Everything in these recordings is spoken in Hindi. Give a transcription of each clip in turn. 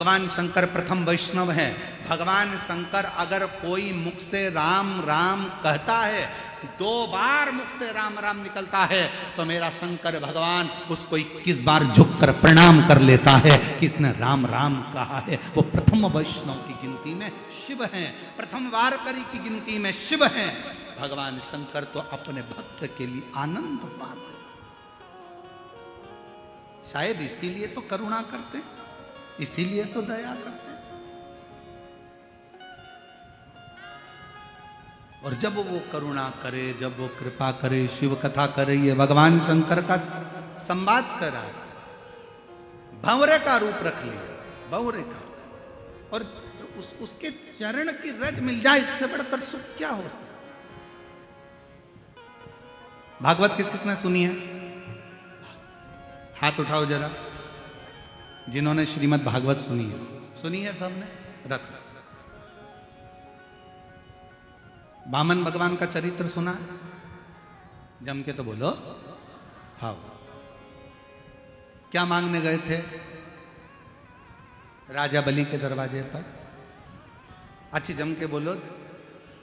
भगवान शंकर प्रथम वैष्णव हैं। भगवान शंकर अगर कोई मुख से राम राम कहता है, 2 बार मुख से राम राम निकलता है, तो मेरा शंकर भगवान उसको 21 बार झुककर प्रणाम कर लेता है कि इसने राम राम कहा है। वो प्रथम वैष्णव की गिनती में शिव हैं, प्रथम वारकरी की गिनती में शिव हैं। भगवान शंकर तो अपने भक्त के लिए आनंद पाते, शायद इसीलिए तो करुणा करते हैं, इसीलिए तो दया करते हैं। और जब वो करुणा करे, जब वो कृपा करे, शिव कथा करे, ये भगवान शंकर का संवाद करा, भंवरे का रूप रख लिया, भंवरे का, और उसके चरण की रज मिल जाए, इससे बढ़कर सुख क्या हो सकता। भागवत किस किसने सुनी है? हाथ उठाओ जरा, जिन्होंने श्रीमद् भागवत सुनी है सबने? रख। वामन भगवान का चरित्र सुना है? जम के तो बोलो। हाँ, क्या मांगने गए थे राजा बलि के दरवाजे पर? अच्छी जम के बोलो,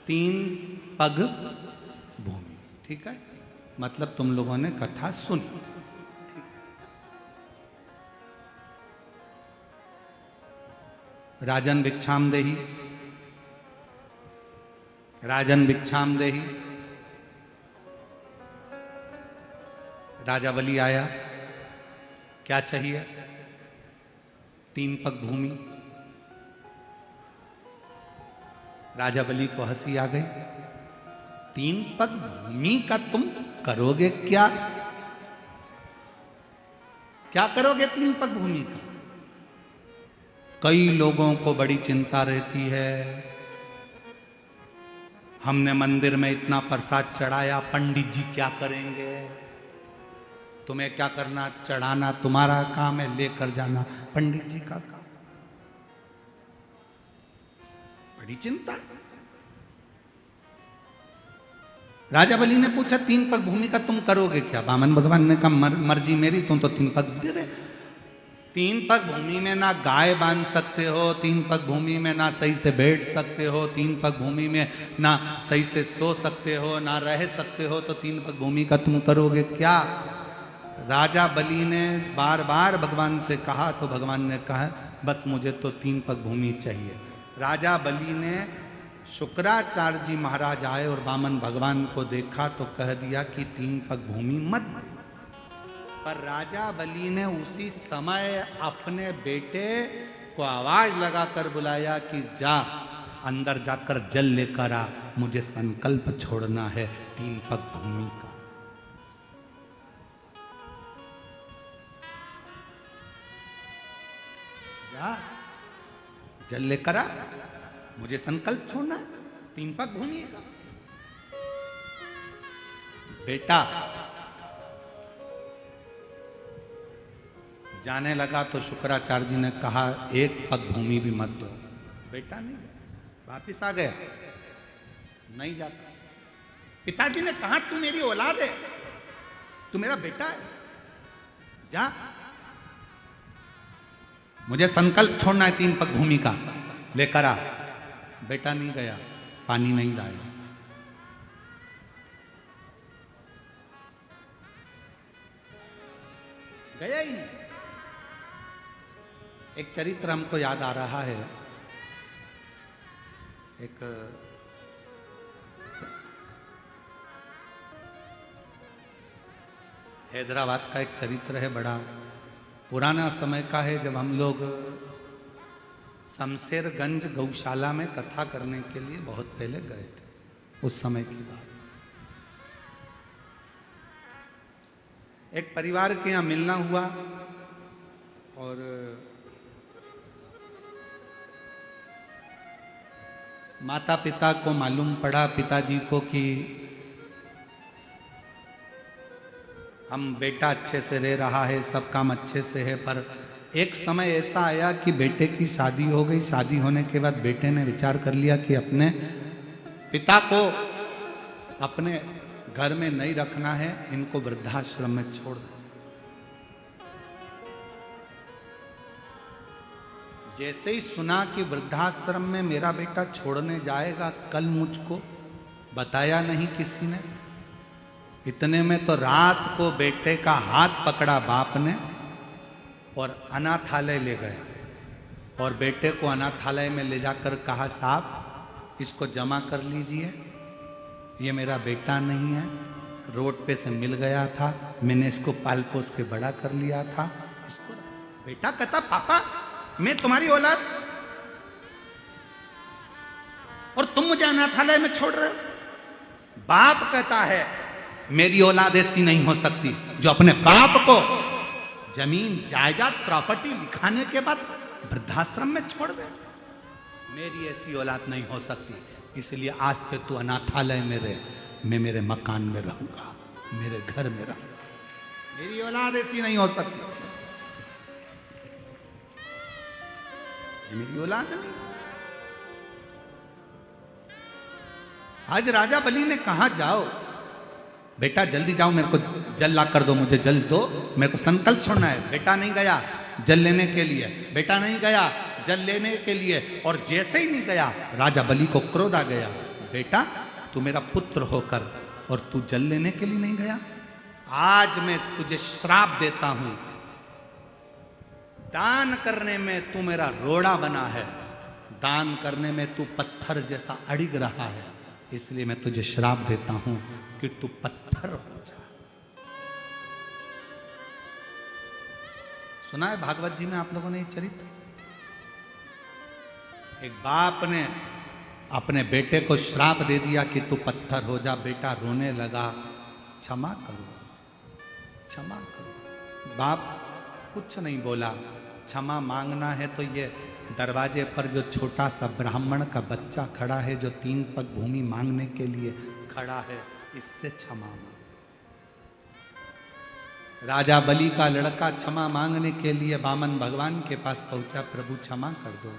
3 पग भूमि। ठीक है, मतलब तुम लोगों ने कथा सुनी। राजन भिक्षाम देही, राजन भिक्षाम देही। राजा बलि आया, क्या चाहिए? 3 पग भूमि। राजा बलि को हंसी आ गई, 3 पग भूमि का तुम करोगे क्या? क्या करोगे 3 पग भूमि का? कई लोगों को बड़ी चिंता रहती है, हमने मंदिर में इतना प्रसाद चढ़ाया, पंडित जी क्या करेंगे? तुम्हें क्या करना, चढ़ाना तुम्हारा काम है, लेकर जाना पंडित जी का काम। बड़ी चिंता। राजा बलि ने पूछा, 3 पग भूमि का तुम करोगे क्या? वामन भगवान ने कहा, मर्जी मेरी, तुम तो 3 पग दे दे। 3 पग भूमि में ना गाय बांध सकते हो, 3 पग भूमि में ना सही से बैठ सकते हो, 3 पग भूमि में ना सही से सो सकते हो, ना रह सकते हो, तो 3 पग भूमि का तुम करोगे क्या? राजा बलि ने बार बार भगवान से कहा, तो भगवान ने कहा, बस मुझे तो 3 पग भूमि चाहिए। राजा बलि ने, शुक्राचार्य जी महाराज आए और वामन भगवान को देखा तो कह दिया कि 3 पग भूमि मत। पर राजा बलि ने उसी समय अपने बेटे को आवाज लगाकर बुलाया कि जा, अंदर जाकर जल लेकर आ, मुझे संकल्प छोड़ना है 3 पग भूमि का। जा, जल लेकर आ, मुझे संकल्प छोड़ना है 3 पग भूमि का। बेटा जाने लगा तो शुक्राचार्य जी ने कहा, 1 पग भूमि भी मत दो। बेटा नहीं, वापिस आ गया, नहीं जाता। पिताजी ने कहा, तू मेरी औलाद है, तू मेरा बेटा है, जा, मुझे संकल्प छोड़ना है 3 पग भूमि का, लेकर आ। बेटा नहीं गया, पानी नहीं लाया। गया ही नहीं। एक चरित्र हमको याद आ रहा है, एक हैदराबाद का एक चरित्र है, बड़ा पुराना समय का है, जब हम लोग शमशेरगंज गौशाला में कथा करने के लिए बहुत पहले गए थे, उस समय की बात। एक परिवार के यहाँ मिलना हुआ और माता पिता को मालूम पड़ा, पिताजी को, कि हम बेटा अच्छे से रह रहा है, सब काम अच्छे से है, पर एक समय ऐसा आया कि बेटे की शादी हो गई। शादी होने के बाद बेटे ने विचार कर लिया कि अपने पिता को अपने घर में नहीं रखना है, इनको वृद्धाश्रम में छोड़ दो। जैसे ही सुना कि वृद्धाश्रम में मेरा बेटा छोड़ने जाएगा कल, मुझको बताया नहीं किसी ने। इतने में तो रात को बेटे का हाथ पकड़ा बाप ने और अनाथालय ले गया और बेटे को अनाथालय में ले जाकर कहा, साहब इसको जमा कर लीजिए, ये मेरा बेटा नहीं है, रोड पे से मिल गया था, मैंने इसको पाल पोस के बड़ा कर लिया था। इसको बेटा कहता, पापा मैं तुम्हारी औलाद और तुम मुझे अनाथालय में छोड़ रहे हो। बाप कहता है मेरी औलाद ऐसी नहीं हो सकती जो अपने बाप को जमीन जायदाद प्रॉपर्टी लिखाने के बाद वृद्धाश्रम में छोड़ दे। मेरी ऐसी औलाद नहीं हो सकती, इसलिए आज से तू अनाथालय में रहे, मैं मेरे मकान में रहूंगा, मेरे घर में रहूंगा। मेरी औलाद ऐसी नहीं हो सकती, मेरी औलाद नहीं। आज राजा बलि ने कहा, जाओ बेटा जल्दी जाओ, मेरे को जल ला कर दो, मुझे जल दो, मेरे को संकल्प छोड़ना है। बेटा नहीं गया जल लेने के लिए, बेटा नहीं गया जल लेने के लिए, और जैसे ही नहीं गया राजा बलि को क्रोध आ गया, बेटा तू मेरा पुत्र होकर और तू जल लेने के लिए नहीं गया, आज मैं तुझे श्राप देता हूं। दान करने में तू मेरा रोड़ा बना है, दान करने में तू पत्थर जैसा अड़िग रहा है, इसलिए मैं तुझे श्राप देता हूं कि तू पत्थर हो जा। सुना है भागवत जी में आप लोगों ने ये चरित्र? एक बाप ने अपने बेटे को श्राप दे दिया कि तू पत्थर हो जा। बेटा रोने लगा, क्षमा करो क्षमा करो। बाप कुछ नहीं बोला। क्षमा मांगना है तो ये दरवाजे पर जो छोटा सा ब्राह्मण का बच्चा खड़ा है, जो 3 पग भूमि मांगने के लिए खड़ा है, इससे क्षमा मांग। राजा बलि का लड़का क्षमा मांगने के लिए वामन भगवान के पास पहुंचा, प्रभु क्षमा कर दो,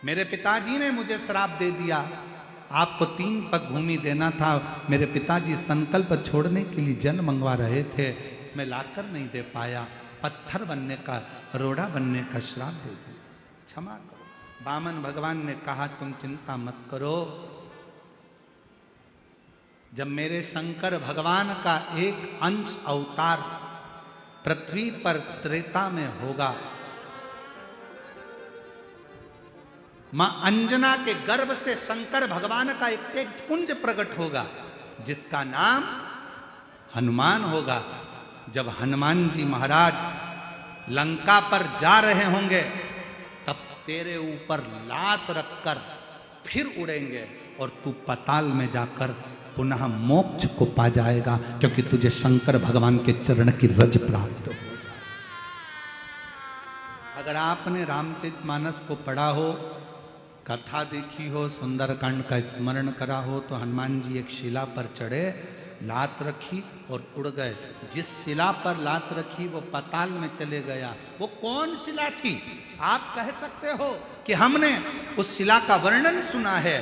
मेरे पिताजी ने मुझे श्राप दे दिया, आपको 3 पग भूमि देना था, मेरे पिताजी संकल्प छोड़ने के लिए जल मंगवा रहे थे, मैं लाकर नहीं दे पाया, पत्थर बनने का, रोड़ा बनने का श्राप दे दिया, क्षमा करो। वामन भगवान ने कहा, तुम चिंता मत करो, जब मेरे शंकर भगवान का एक अंश अवतार पृथ्वी पर त्रेता में होगा, मां अंजना के गर्भ से शंकर भगवान का एक तेज पुंज प्रकट होगा जिसका नाम हनुमान होगा। जब हनुमान जी महाराज लंका पर जा रहे होंगे तब तेरे ऊपर लात रखकर फिर उड़ेंगे और तू पाताल में जाकर पुनः मोक्ष को पा जाएगा, क्योंकि तुझे शंकर भगवान के चरण की रज प्राप्त हो जाए। अगर आपने रामचरितमानस को पढ़ा हो, कथा देखी हो, सुंदरकांड का स्मरण करा हो, तो हनुमान जी एक शिला पर चढ़े, लात रखी और उड़ गए। जिस शिला पर लात रखी वो पाताल में चले गया। वो कौन शिला थी? आप कह सकते हो कि हमने उस शिला का वर्णन सुना है।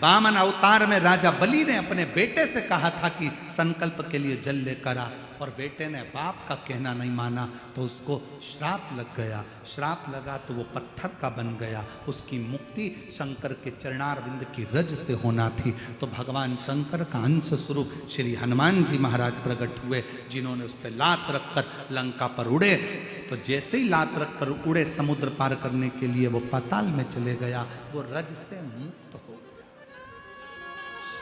वामन अवतार में राजा बलि ने अपने बेटे से कहा था कि संकल्प के लिए जल लेकर आ, और बेटे ने बाप का कहना नहीं माना तो उसको श्राप लग गया। श्राप लगा तो वो पत्थर का बन गया। उसकी मुक्ति शंकर के चरणारविंद की रज से होना थी। तो भगवान शंकर का अंश स्वरूप श्री हनुमान जी महाराज प्रकट हुए, जिन्होंने उस पर लात रखकर लंका पर उड़े। तो जैसे ही लात रखकर उड़े, समुद्र पार करने के लिए वो पाताल में चले गया, वो रज से मुक्त हो गया।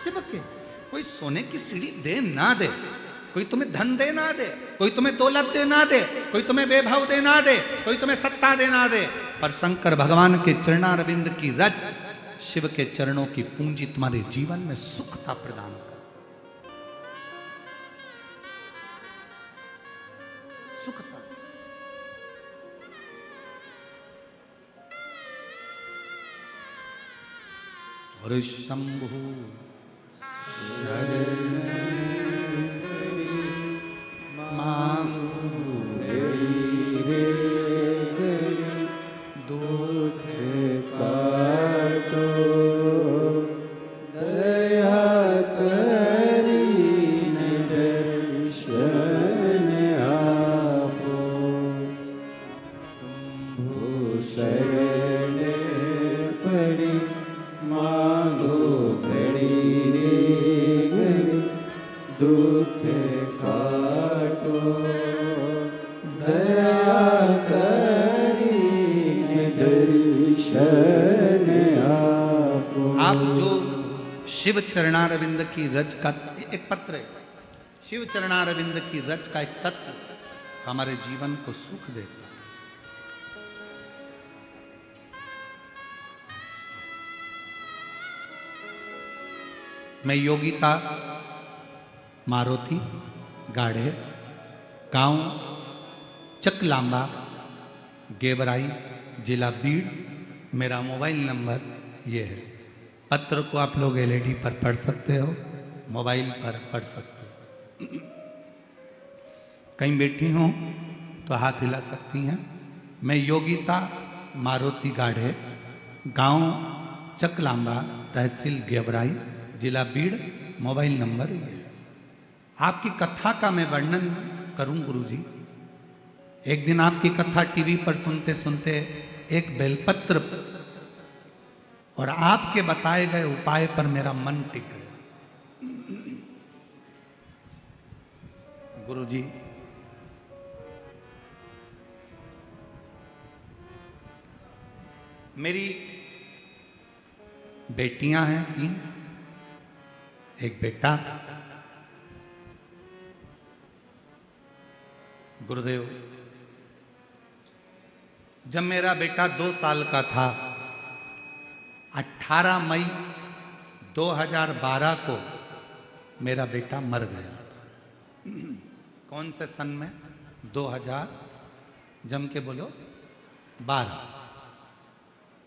शिव के कोई सोने की सीढ़ी दे ना दे, कोई तुम्हें धन दे ना दे, कोई तुम्हें दौलत दे ना दे, कोई तुम्हें वैभव दे ना दे, कोई तुम्हें सत्ता दे ना दे, पर शंकर भगवान के चरणारविंद की रज, शिव के चरणों की पूंजी तुम्हारे जीवन में सुखता प्रदान कर, सुखता। और शंभु Oh शरण पड़ी मांगो घड़ी रे घड़ी दुख काटो दया करी दर्शन आपो। आप जो शिव चरणारविंद की रज का एक पत्र है, शिव चरणारविंद की रज का एक तत्व हमारे जीवन को सुख देता है। मैं योगिता मारुति गाढ़े, गांव चकलांबा, गेवराई, जिला बीड़। मेरा मोबाइल नंबर ये है। पत्र को आप लोग एलईडी पर पढ़ सकते हो, मोबाइल पर पढ़ सकते हो। कहीं बैठी हो तो हाथ हिला सकती हैं। मैं योगिता मारुति गाढ़े, गांव चकलांबा, तहसील गेवराई, जिला बीड़। मोबाइल नंबर ये है। आपकी कथा का मैं वर्णन करूं गुरुजी। एक दिन आपकी कथा टीवी पर सुनते सुनते एक बेलपत्र और आपके बताए गए उपाय पर मेरा मन टिक गया। गुरुजी, मेरी बेटियां हैं 3, एक बेटा। गुरुदेव, जब मेरा बेटा 2 साल का था, 18 मई 2012 को मेरा बेटा मर गया। कौन से सन में? 2000, जम के बोलो, 12।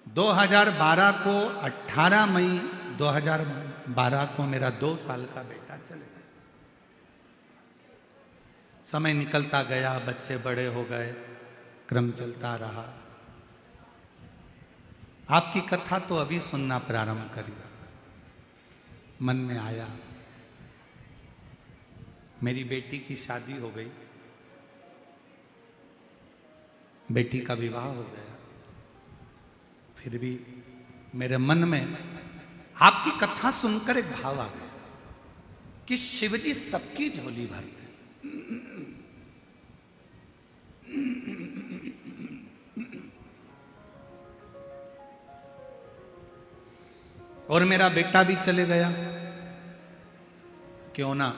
2012 को 18 मई 2012 को मेरा 2 साल का बेटा चले गया। समय निकलता गया, बच्चे बड़े हो गए, क्रम चलता रहा। आपकी कथा तो अभी सुनना प्रारंभ करी, मन में आया। मेरी बेटी की शादी हो गई, बेटी का विवाह हो गया। फिर भी मेरे मन में आपकी कथा सुनकर एक भाव आ गया कि शिवजी सबकी झोली भरते। और मेरा बेटा भी चले गया। क्यों ना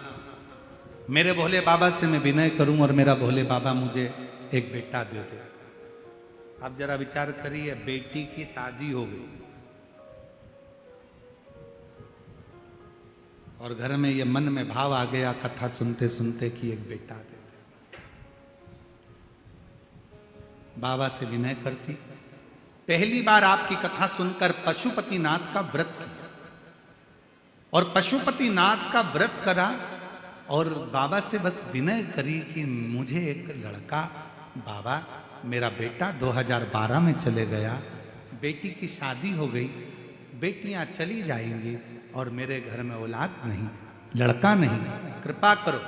मेरे भोले बाबा से मैं विनय करूं और मेरा भोले बाबा मुझे एक बेटा दे दे। आप जरा विचार करिए, बेटी की शादी हो गई और घर में ये मन में भाव आ गया कथा सुनते सुनते कि एक बेटा दे दे। बाबा से विनय करती। पहली बार आपकी कथा सुनकर पशुपतिनाथ का व्रत किया और पशुपतिनाथ का व्रत करा और बाबा से बस विनय करी कि मुझे एक लड़का, बाबा मेरा बेटा 2012 में चले गया, बेटी की शादी हो गई, बेटियां चली जाएंगी और मेरे घर में औलाद नहीं, लड़का नहीं, कृपा करो।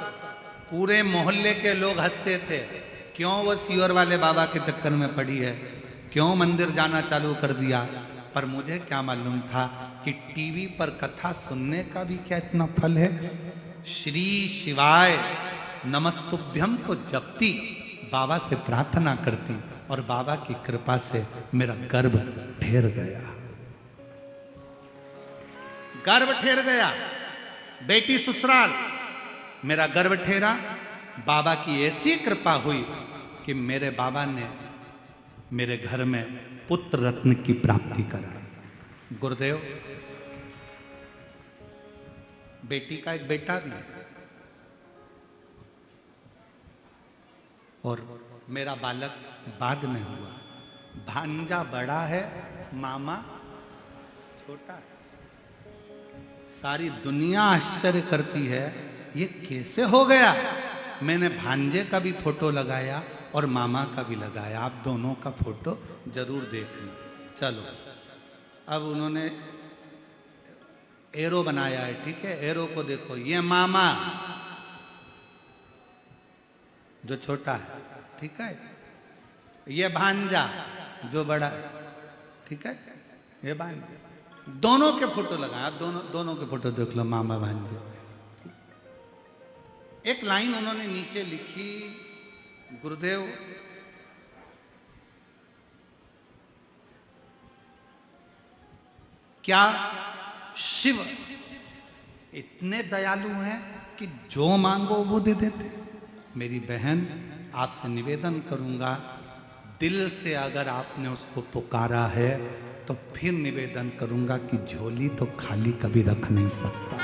पूरे मोहल्ले के लोग हंसते थे, क्यों वो सियोर वाले बाबा के चक्कर में पड़ी है, क्यों मंदिर जाना चालू कर दिया। पर मुझे क्या मालूम था कि टीवी पर कथा सुनने का भी क्या इतना फल है। श्री शिवाय नमस्तुभ्यम को जपती, बाबा से प्रार्थना करती और बाबा की कृपा से मेरा गर्भ ठहर गया। गर्भ ठहर गया, बेटी ससुराल, मेरा गर्भ ठहरा। बाबा की ऐसी कृपा हुई कि मेरे बाबा ने मेरे घर में पुत्र रत्न की प्राप्ति कराई। गुरुदेव, बेटी का एक बेटा भी है और मेरा बालक बाद में हुआ। भांजा बड़ा है, मामा छोटा है। सारी दुनिया आश्चर्य करती है ये कैसे हो गया। मैंने भांजे का भी फोटो लगाया और मामा का भी लगाया, आप दोनों का फोटो जरूर देखना। चलो, अब उन्होंने एरो बनाया है, ठीक है, एरो को देखो, ये मामा जो छोटा है, ठीक है, ये भांजा जो बड़ा है, ठीक है। ये बहन दोनों के फोटो लगाए, आप दोनों के फोटो देख लो, मामा भांजे। एक लाइन उन्होंने नीचे लिखी, गुरुदेव क्या शिव इतने दयालु हैं कि जो मांगो वो दे देते। मेरी बहन, आपसे निवेदन करूंगा, दिल से अगर आपने उसको पुकारा है तो फिर निवेदन करूंगा कि झोली तो खाली कभी रख नहीं सकता।